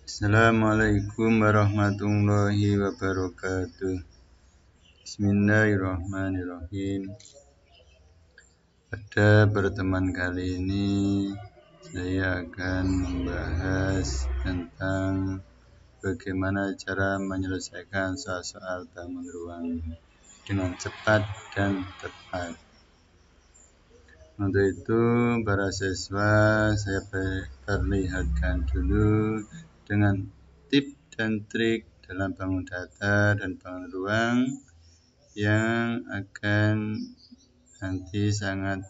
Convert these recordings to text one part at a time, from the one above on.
Assalamualaikum warahmatullahi wabarakatuh. Bismillahirrahmanirrahim. Pada pertemuan kali ini saya akan membahas tentang bagaimana cara menyelesaikan soal-soal bangun ruang dengan cepat dan tepat. Untuk itu, para siswa, saya perlihatkan dulu dengan tip dan trik dalam bangun data dan bangun ruang yang akan nanti sangat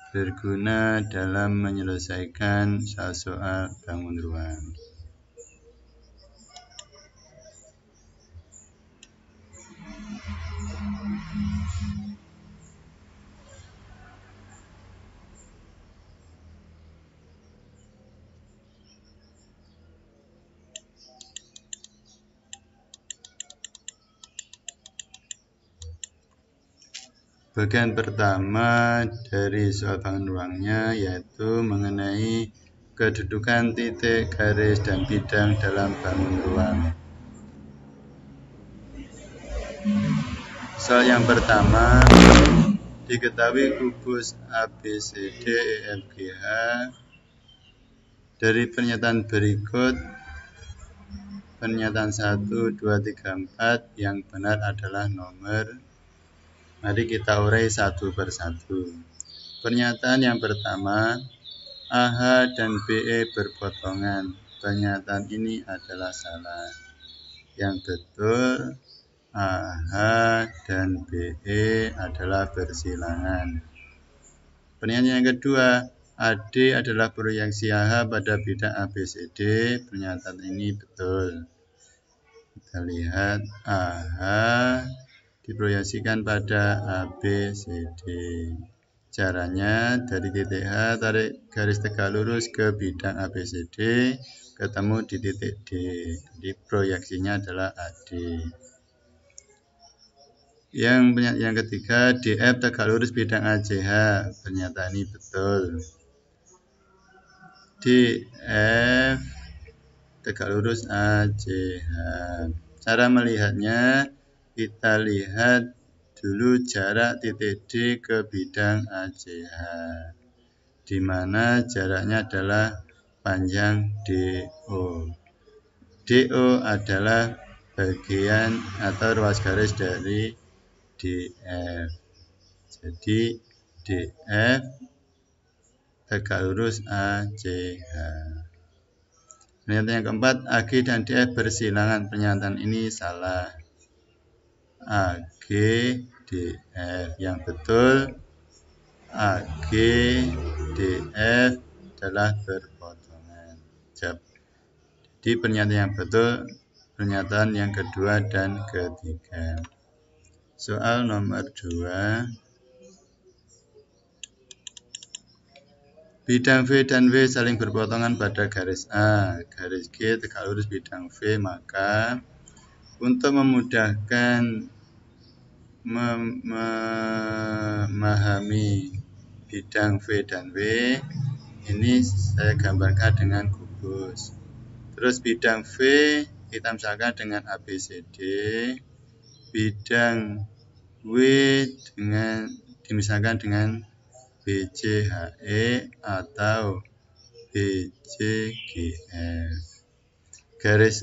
berguna dalam menyelesaikan soal-soal bangun ruang. Bagian pertama dari soal bangun ruangnya yaitu mengenai kedudukan titik, garis, dan bidang dalam bangun ruang. Soal yang pertama, diketahui kubus ABCD EFGH dari pernyataan berikut. Pernyataan 1, 2, 3, 4 yang benar adalah nomor. Mari kita urai satu persatu. Pernyataan yang pertama, AH dan BE berpotongan. Pernyataan ini adalah salah. Yang betul, AH dan BE adalah bersilangan. Pernyataan yang kedua, AD adalah proyeksi AH pada bidang ABCD. Pernyataan ini betul. Kita lihat AH diproyeksikan pada ABCD. Caranya dari titik H tarik garis tegak lurus ke bidang ABCD, ketemu di titik D. Jadi proyeksinya adalah AD. Yang ketiga, DF tegak lurus bidang ACH. Pernyataan ini betul. DF tegak lurus ACH. Cara melihatnya, kita lihat dulu jarak titik D ke bidang ACH, di mana jaraknya adalah panjang DO. DO adalah bagian atau ruas garis dari DF. Jadi DF tegak lurus ACH. Pernyataan yang keempat, AG dan DF bersilangan. Pernyataan ini salah. AG, DF. Yang betul, AG, DF adalah berpotongan. Jadi pernyataan yang betul, pernyataan yang kedua dan ketiga. Soal nomor 2. Bidang V dan W saling berpotongan pada garis A. Garis G tegak lurus bidang V, maka untuk memudahkan memahami bidang V dan W, ini saya gambarkan dengan kubus. Terus bidang V kita misalkan dengan ABCD, bidang W dimisahkan dengan BCHE atau BCGF. Garis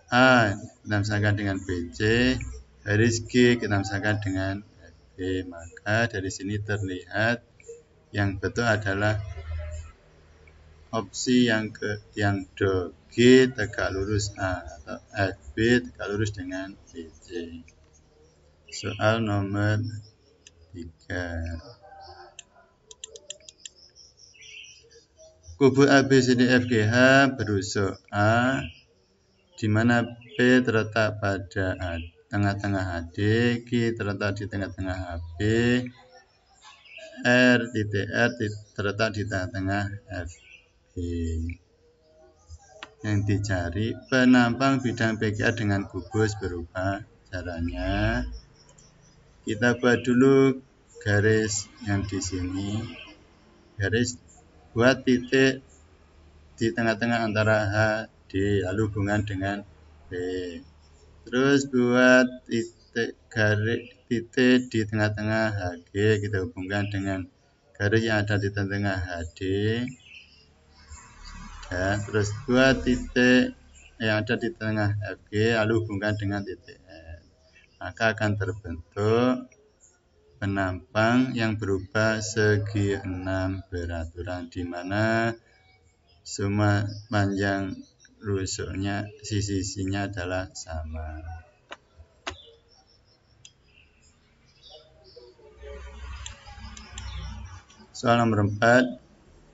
A kita misalkan dengan BC, garis G kita misalkan dengan FB. Maka dari sini terlihat yang betul adalah opsi yang do, G tegak lurus A atau FB tegak lurus dengan BC. Soal nomor 3. Kubus ABCDFGH berusuk A, di mana P terletak pada tengah-tengah AD, Q terletak di tengah-tengah AB, R terletak di tengah-tengah FB. Yang dicari penampang bidang PGA dengan kubus berupa. Caranya kita buat dulu garis yang di sini, garis buat titik di tengah-tengah antara H, D, lalu hubungan dengan B. Terus buat titik di tengah-tengah HG, kita hubungkan dengan garis yang ada di tengah-tengah HD. Ya, terus buat titik yang ada di tengah FG, lalu hubungkan dengan titik F. Maka akan terbentuk penampang yang berubah segi 6 beraturan, di mana semua panjang rusuknya sisi-sisinya adalah sama. Soal nomor 4.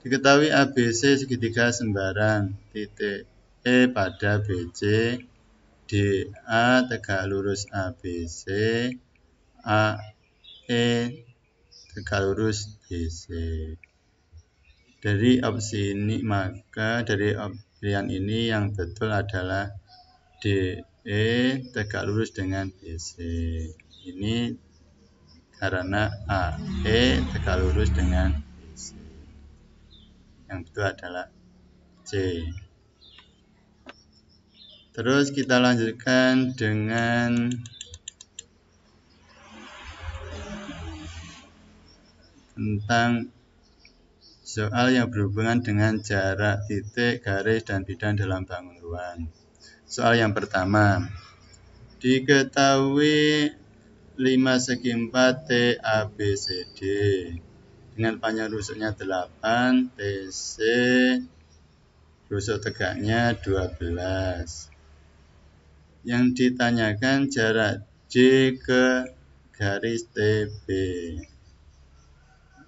Diketahui ABC segitiga sembarang, titik E pada BC, DA tegak lurus ABC, AE tegak lurus BC. Dari opsi ini, maka dari pilihan ini yang betul adalah DE tegak lurus dengan BC. Ini karena AE tegak lurus dengan BC. Yang betul adalah C. Terus kita lanjutkan dengan tentang soal yang berhubungan dengan jarak titik, garis, dan bidang dalam bangun ruang. Soal yang pertama, diketahui 5 segi 4 TABCD dengan panjang rusuknya 8, TC rusuk tegaknya 12. Yang ditanyakan jarak J ke garis TB,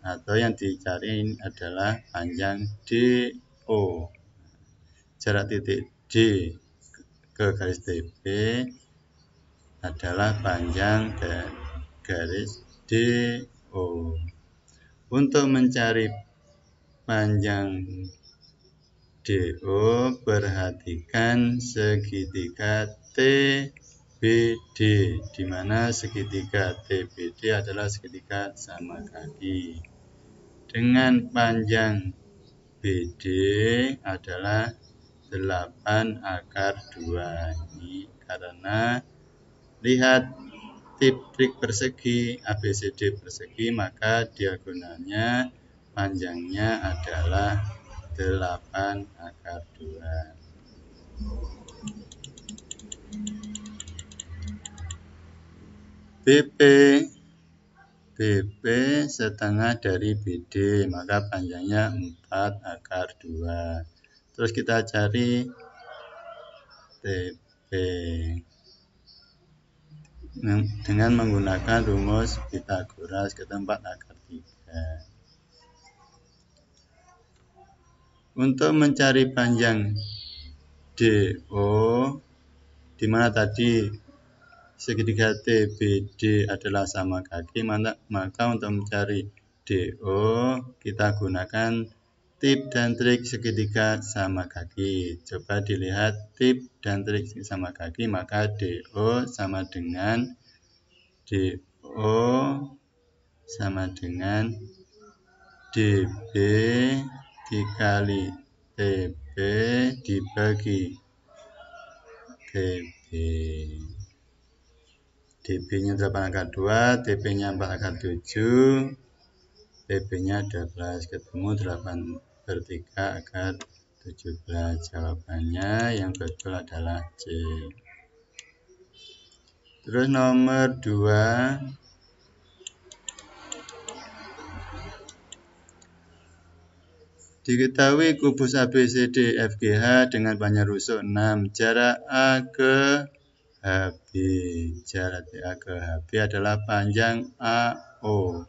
atau yang dicari adalah panjang DO. Jarak titik D ke garis TB adalah panjang garis DO. Untuk mencari panjang DO, perhatikan segitiga TBD, di mana segitiga TBD adalah segitiga sama kaki. Dengan panjang BD adalah 8 akar 2. Ini karena lihat trik persegi ABCD persegi, maka diagonalnya panjangnya adalah 8 akar 2. BP setengah dari BD, maka panjangnya 4 akar 2. Terus kita cari TP dengan menggunakan rumus Pythagoras keempat akar 3. Untuk mencari panjang DO, di mana tadi segitiga TBD adalah sama kaki, maka untuk mencari DO kita gunakan tip dan trik segitiga sama kaki. Coba dilihat tip dan trik sama kaki, maka DO sama dengan DB dikali TB dibagi TB. DB-nya 8 akar 2, TB-nya 4 akar 7, TB-nya 12, ketemu 8 per 3 akar 17. Jawabannya yang betul adalah C. Terus nomor 2, diketahui kubus ABCD FGH dengan panjang rusuk 6, jarak A ke HB. Jarak A ke HB adalah panjang AO.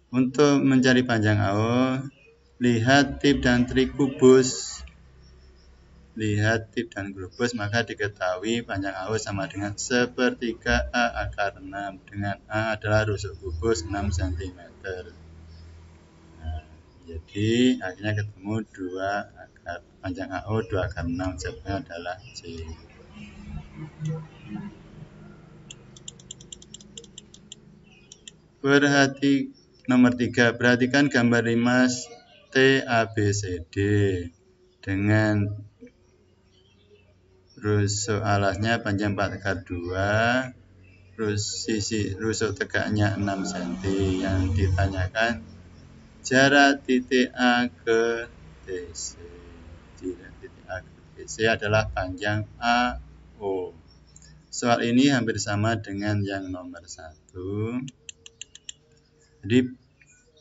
Untuk mencari panjang AO, lihat tip dan trik kubus. Maka diketahui panjang AO sama dengan sepertiga A akar 6, dengan A adalah rusuk kubus 6 cm. Jadi akhirnya ketemu 2 akar, panjang AO 2 akar 6, jawabannya adalah C. Nomor 3, perhatikan gambar 5 TABCD dengan rusuk alasnya panjang 4 akar 2, sisi rusuk tegaknya 6 cm. Yang ditanyakan jarak titik A ke TC. Titik A ke TC adalah panjang AO. Soal ini hampir sama dengan yang nomor 1. Jadi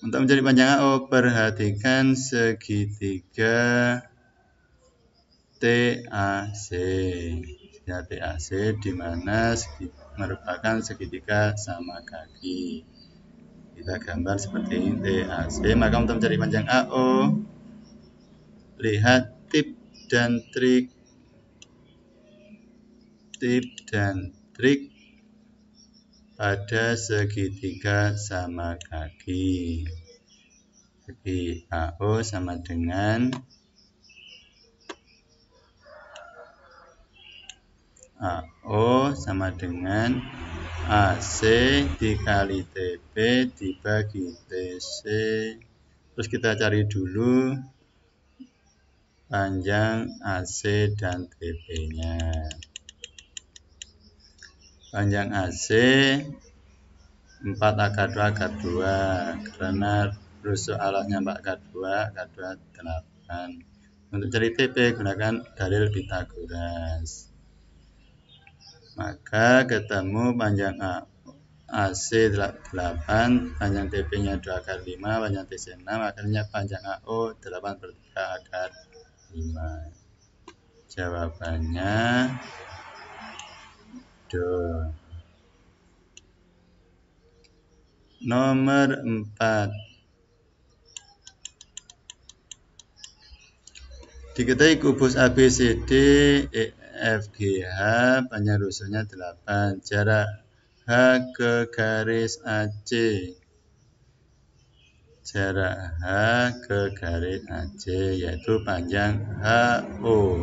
untuk mencari panjang AO, perhatikan segitiga TAC. Segitiga TAC di mana merupakan segitiga sama kaki. Kita gambar seperti ini TAC. Maka untuk mencari panjang AO, lihat tip dan trik pada segitiga sama kaki. Jadi AO sama dengan AC dikali TP dibagi TC. Terus kita cari dulu panjang AC dan TP-nya. Panjang AC 4 akar 2 akar 2 karena rusuk alasnya 4 akar 2 8. Untuk cari TP gunakan dalil Pythagoras. Maka ketemu panjang AC 8, panjang TP-nya 2 akar 5, panjang TC 6, akhirnya panjang AO 8/3 akar 5. Jawabannya nomor 4. Diketahui kubus ABCD EFGH panjang rusuknya 8, jarak H ke garis AC. Jarak H ke garis AC yaitu panjang HO.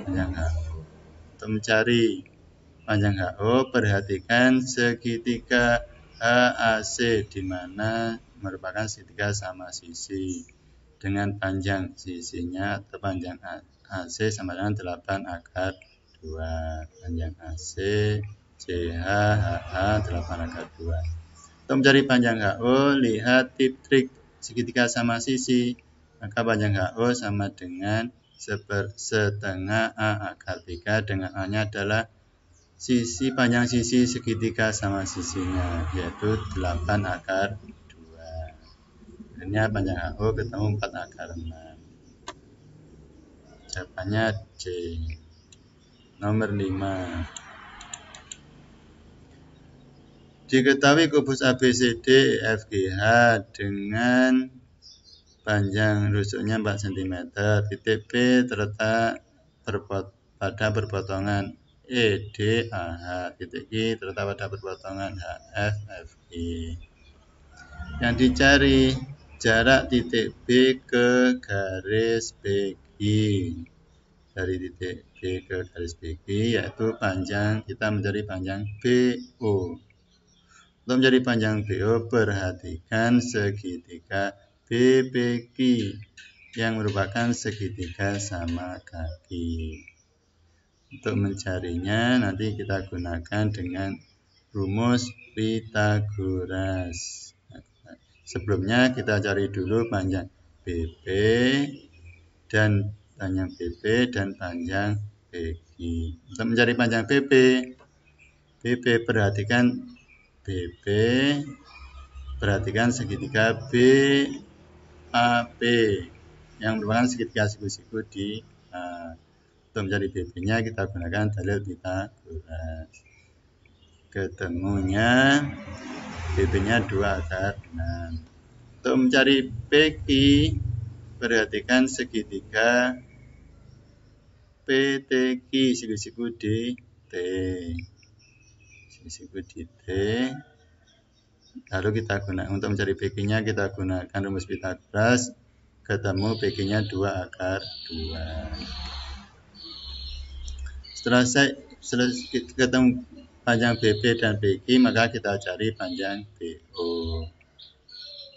Untuk mencari panjang HO, perhatikan segitiga HAC di mana merupakan segitiga sama sisi dengan panjang sisinya atau panjang AC sama dengan 8 akar 2. Panjang AC CH HA 8 akar 2. Untuk mencari panjang HO, lihat tip-trik segitiga sama sisi. Maka panjang HO sama dengan setengah A akar 3 dengan A-nya adalah panjang sisi segitiga sama sisinya, yaitu 8 akar 2. Akhirnya panjang HO ketemu 4 akar 6. Jawabannya D. Nomor 5. Diketahui kubus ABCD EFGH dengan panjang rusuknya 4 cm. Titik P terletak pada perpotongan EDAH. Titik I terletak pada perpotongan HFFG. Yang dicari jarak titik B ke garis BG. Dari titik B ke garis BG yaitu panjang, kita mencari panjang BO. Untuk mencari panjang BO, perhatikan segitiga BPQ yang merupakan segitiga sama kaki. Untuk mencarinya nanti kita gunakan dengan rumus Pythagoras. Sebelumnya kita cari dulu panjang BP dan panjang PQ. Untuk mencari panjang BP perhatikan segitiga BAP yang merupakan segitiga siku-siku di A. Untuk mencari BP-nya kita gunakan dalil Pythagoras. Ketemunya BP-nya 2 akar 6. Untuk mencari PQ, perhatikan segitiga PTQ siku-siku di T. Siku-siku di T. Lalu kita gunakan untuk mencari PQ-nya kita gunakan rumus Pythagoras. Ketemu PQ-nya 2 akar 2. Setelah ketemu panjang BP dan PQ, maka kita cari panjang BO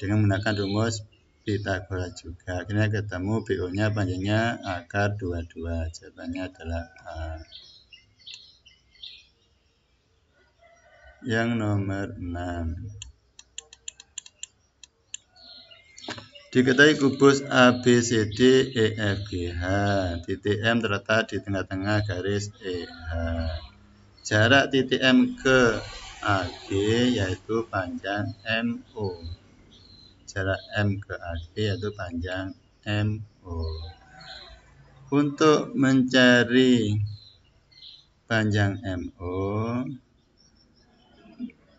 dengan menggunakan rumus Pythagoras juga. Akhirnya ketemu BO-nya panjangnya akar 22. Jawabannya adalah A. Yang nomor 6. Diketahui kubus ABCD EFGH. Titik M terletak di tengah-tengah garis EH. Jarak titik M ke AG yaitu panjang MO. Jarak M ke AG yaitu panjang MO. Untuk mencari panjang MO,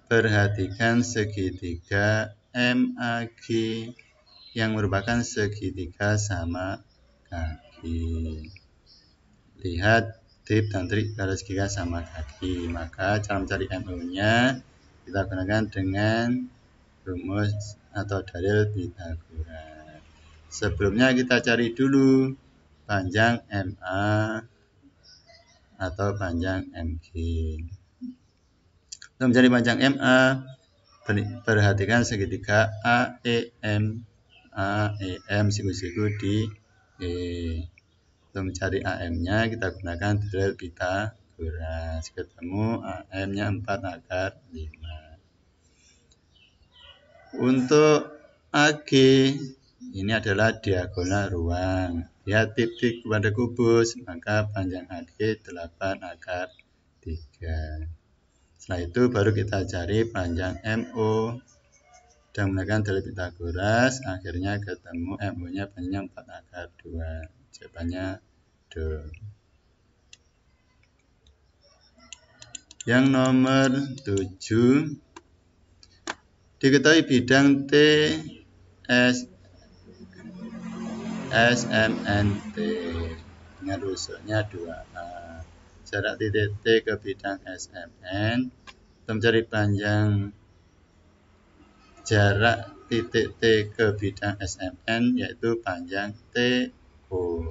perhatikan segitiga MAG yang merupakan segitiga sama kaki. Lihat tip dan trik pada segitiga sama kaki. Maka cara mencari MO-nya kita gunakan dengan rumus atau dalil Pythagoras. Sebelumnya kita cari dulu panjang MA atau panjang MG. Untuk mencari panjang MA, perhatikan segitiga AEM siku-siku di E. Untuk mencari AM-nya kita gunakan dalil Pythagoras. Ketemu AM-nya 4 akar 5. Untuk AG, ini adalah diagonal ruang. Lihat tip-tip pada kubus, maka panjang AG 8 akar 3. Setelah itu baru kita cari panjang MO. Dan menggunakan dalil Pythagoras, akhirnya ketemu MO-nya panjangnya 4 akar 2. Jawabannya D. Yang nomor 7. Diketahui bidang T SMNT dengan rusuknya 2A. Jarak titik T ke bidang SMN. Untuk mencari panjang jarak titik T ke bidang SMN yaitu panjang TO.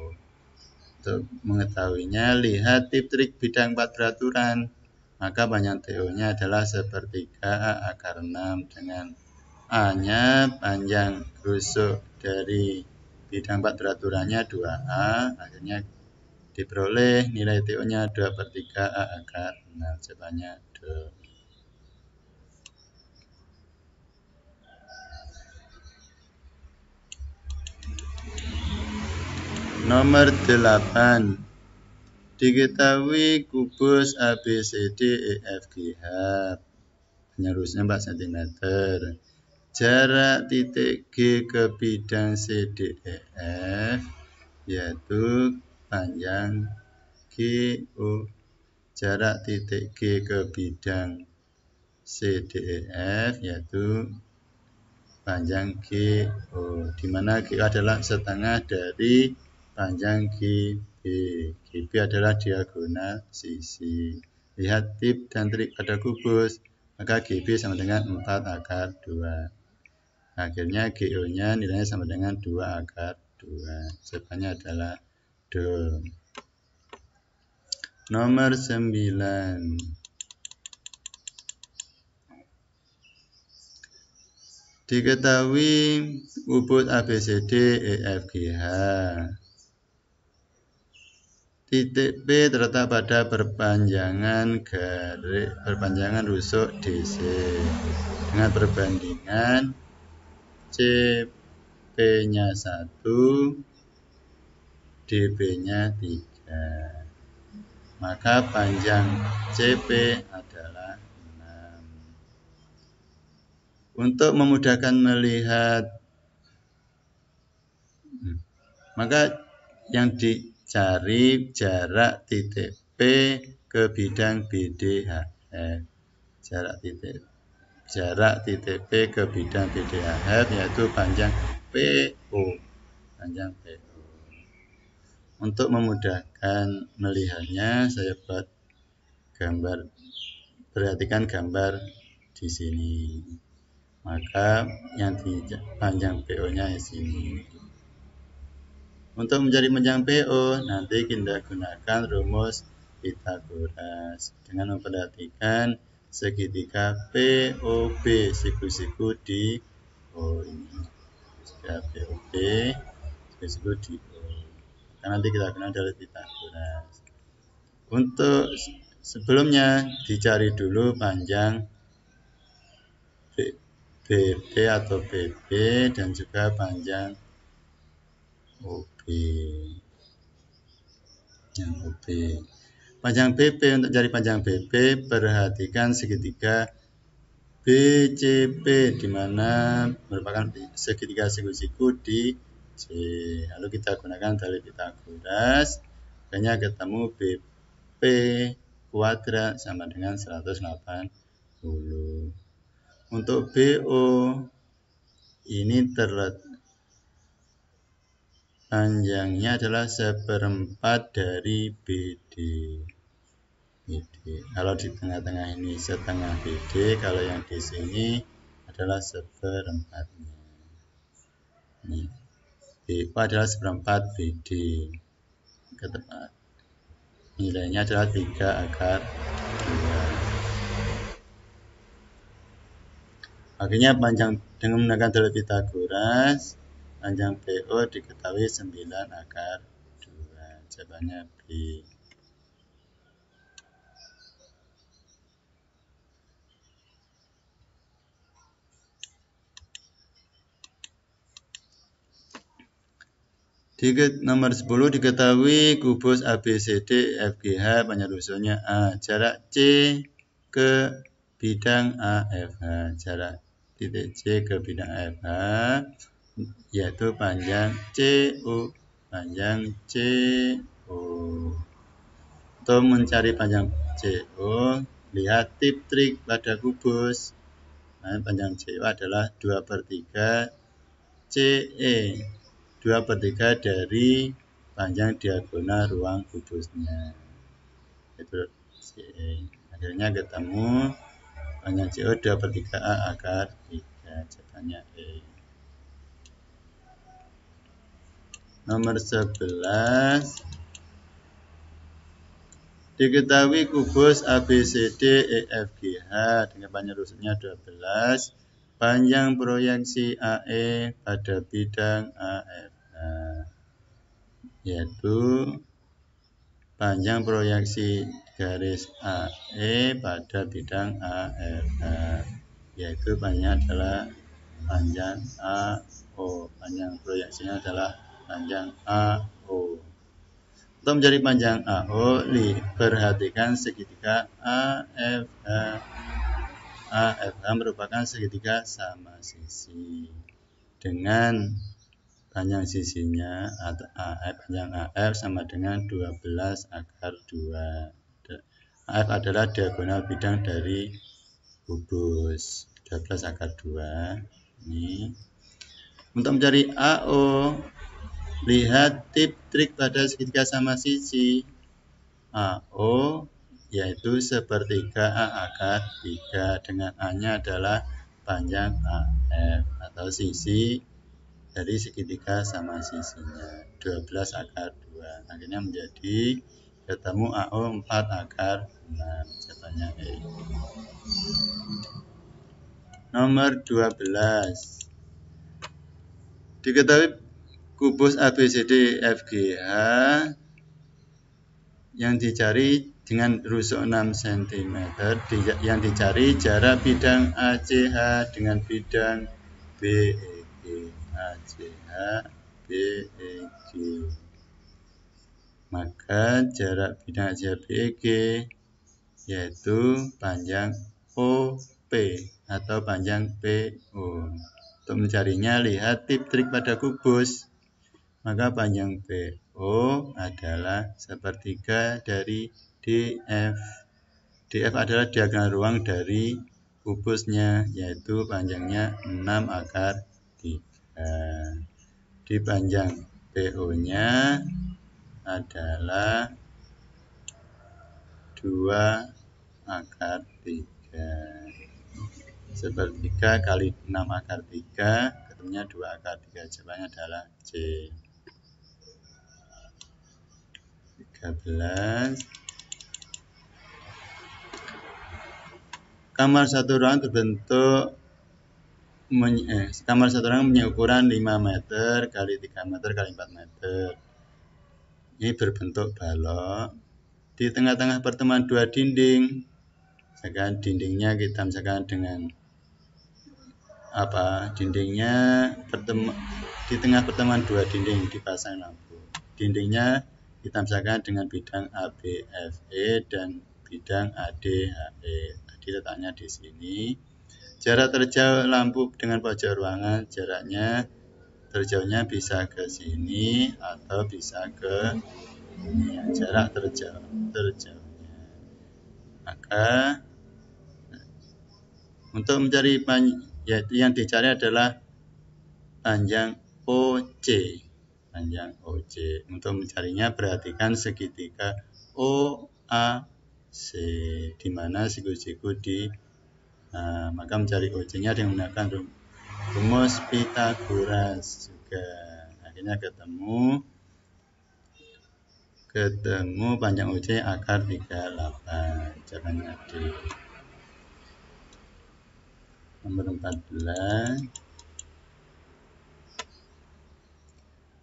Untuk mengetahuinya, lihat tip trik bidang 4 beraturan. Maka panjang TO-nya adalah sepertiga A akar 6 dengan A-nya panjang rusuk dari bidang 4 beraturannya 2A. Akhirnya diperoleh nilai TO-nya 2/3 A akar 6. Jawabannya D. Nomor 8. Diketahui kubus ABCD EFGH. Rusuknya 4 cm. Jarak titik G ke bidang CDEF yaitu panjang GO. Jarak titik G ke bidang CDEF yaitu panjang GO, di mana GO adalah setengah dari panjang GB. GB adalah diagonal sisi. Lihat tip dan trik pada kubus, maka GB sama dengan 4 akar 2. Akhirnya GO-nya nilainya sama dengan 2 akar 2. Jawabannya adalah D. Nomor 9. Diketahui kubus ABCD EFGH. Titik P terletak pada perpanjangan rusuk DC dengan perbandingan CP-nya 1, DP-nya 3. Maka panjang CP adalah 6. Untuk memudahkan melihat, maka yang dicari jarak titik P ke bidang BDHF. Jarak titik P ke bidang BDHF yaitu panjang PO. Untuk memudahkan melihatnya, saya buat gambar. Perhatikan gambar di sini. Maka yang di panjang PO-nya di sini. Untuk mencari panjang PO, nanti kita gunakan rumus Pythagoras dengan memperhatikan segitiga POB siku-siku di O ini. jika BOB disebut DO. Karena nanti kita gunakan dalil Pythagoras. Untuk sebelumnya dicari dulu panjang BB atau BB dan juga panjang OB. Yang OB. Panjang BB, untuk cari panjang BB perhatikan segitiga BCP di mana merupakan segitiga siku-siku di C. Lalu kita gunakan dalil Pythagoras. Makanya ketemu BP kuadrat sama dengan 180. Untuk BO ini terletak panjangnya adalah 1/4 dari BD. Kalau di tengah-tengah ini setengah BD, kalau yang di sini adalah 1/4-nya. Ini BO adalah 1/4 BD. Nilainya adalah 3/2. Akhirnya panjang dengan menggunakan dalil Pythagoras, panjang BO diketahui 9/2. Jawabannya B. Nomor 10 diketahui kubus ABCD FGH penyusunnya A. Jarak C ke bidang AFH. Jarak titik C ke bidang AFH yaitu panjang CO. Panjang CO. Untuk mencari panjang CO, lihat tip trik pada kubus. Nah, panjang CO adalah 2/3 CE. 2/3 dari panjang diagonal ruang kubusnya. Itu CE. Akhirnya ketemu panjang CO 2/3 A/3. Jawabannya E. Nomor 11. Diketahui kubus ABCD EFGH dengan panjang rusuknya 12. Panjang proyeksi AE pada bidang AFH yaitu panjang proyeksi garis AE pada bidang AFH yaitu panjangnya adalah panjang AO. Panjang proyeksinya adalah panjang AO. Untuk mencari panjang AO, perhatikan segitiga AFH. AFH merupakan segitiga sama sisi dengan panjang sisinya atau panjang AF sama dengan 12/2. AF adalah diagonal bidang dari kubus 12/2. Ini. Untuk mencari AO, lihat tip trik pada segitiga sama sisi. AO yaitu 1/3 A/3 dengan A-nya adalah panjang AF atau sisi dari segitiga sama sisinya 12/2. Akhirnya menjadi ketemu AO 4/6. Jawabannya E. Nomor 12. Diketahui kubus ABCD FGH yang dicari dengan rusuk 6 cm. Yang dicari jarak bidang ACH dengan bidang BEG. ACH BEG. Maka jarak bidang ACH BEG yaitu panjang OP atau panjang PO. Untuk mencarinya, lihat tip trik pada kubus. Maka panjang PO adalah 1/3 dari DF. DF adalah diagonal ruang dari kubusnya, yaitu panjangnya 6/3. Di panjang PO-nya adalah 2/3. 1/3 kali 6/3, ketemunya 2/3. Jawabannya adalah C. 13. Kamar satu ruangan berbentuk kamar satu orang punya ukuran 5 meter kali 3 meter kali 4 meter. Ini berbentuk balok. Di tengah-tengah pertemuan dua dinding, misalkan dindingnya kita misalkan dengan dindingnya di tengah pertemuan dua dinding dipasang lampu. Dindingnya kita misalkan dengan bidang ABFE dan bidang ADHE. Jadi letaknya di sini. Jarak terjauh lampu dengan pojok ruangan, terjauhnya bisa ke sini atau bisa ke ini. Jarak terjauhnya. Maka untuk mencari yaitu yang dicari adalah panjang OC. Panjang OC. Untuk mencarinya perhatikan segitiga OAC di mana siku-siku maka mencari OC-nya dengan menggunakan rumus Pythagoras juga. Akhirnya ketemu panjang OC akar 38. Jawabannya D. Nomor 14.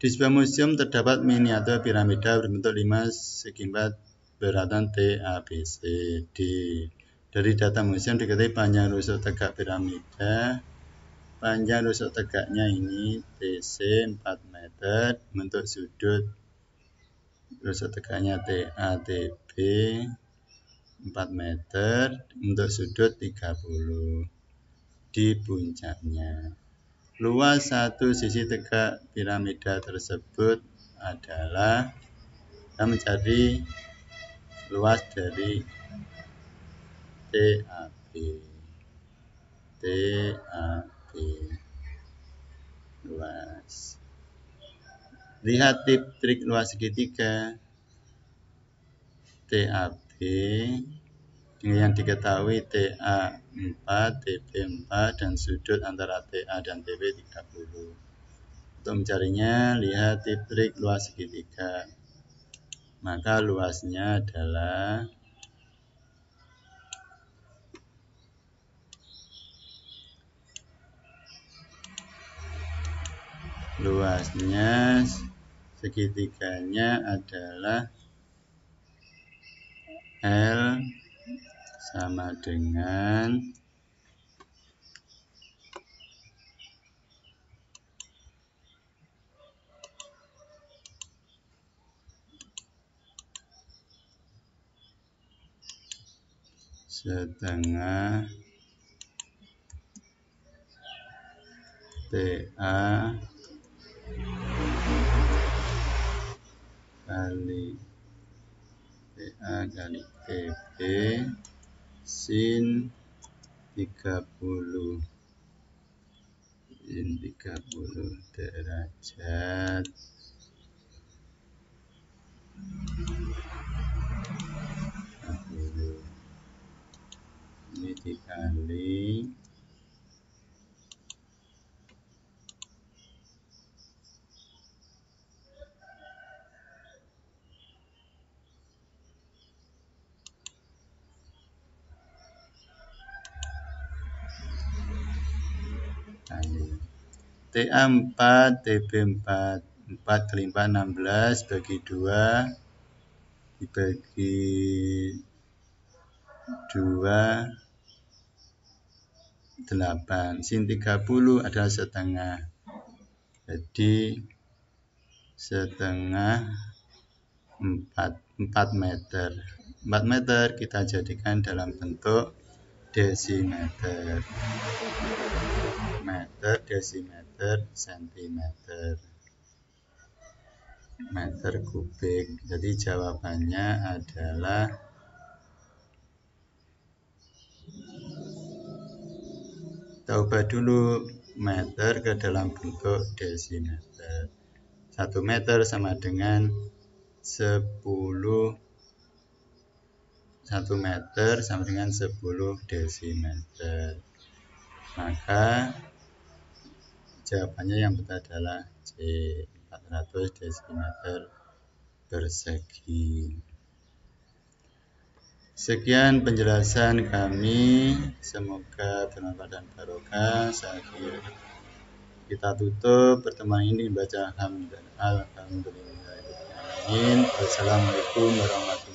Di sebuah museum terdapat miniatur piramida berbentuk 5 segi 4 beratan T, A, B, C, D. Dari data museum diketahui panjang rusuk tegak piramida. Panjang rusuk tegaknya ini TC 4 meter, bentuk sudut rusuk tegaknya TA, TB 4 meter, untuk sudut 30 di puncaknya. Luas satu sisi tegak piramida tersebut adalah, kita mencari luas dari TAB. Luas. Lihat trik luas segitiga TAB yang diketahui TA 4, TB 4 dan sudut antara TA dan TB 30. Untuk mencarinya lihat trik luas segitiga. Maka luasnya adalah segitiganya adalah L sama dengan setengah TA kali TB sin 30 derajat ini dikali TA 4, TB 4, 4 kali 4 16 bagi 2 dibagi 2 8. Sin 30 adalah setengah. Jadi setengah 4 meter. 4 meter kita jadikan dalam bentuk desimeter. Meter, desimeter, sentimeter. Meter kubik. Jadi jawabannya adalah kita ubah dulu meter ke dalam bentuk desimeter. 1 meter sama dengan 1 meter sama dengan 10 desimeter. Maka jawabannya yang betul adalah C, 400 desimeter persegi. Sekian penjelasan kami, semoga bermanfaat dan barokah. Kita tutup pertemuan ini dengan baca alhamdulillah. Wassalamualaikum warahmatullahi wabarakatuh.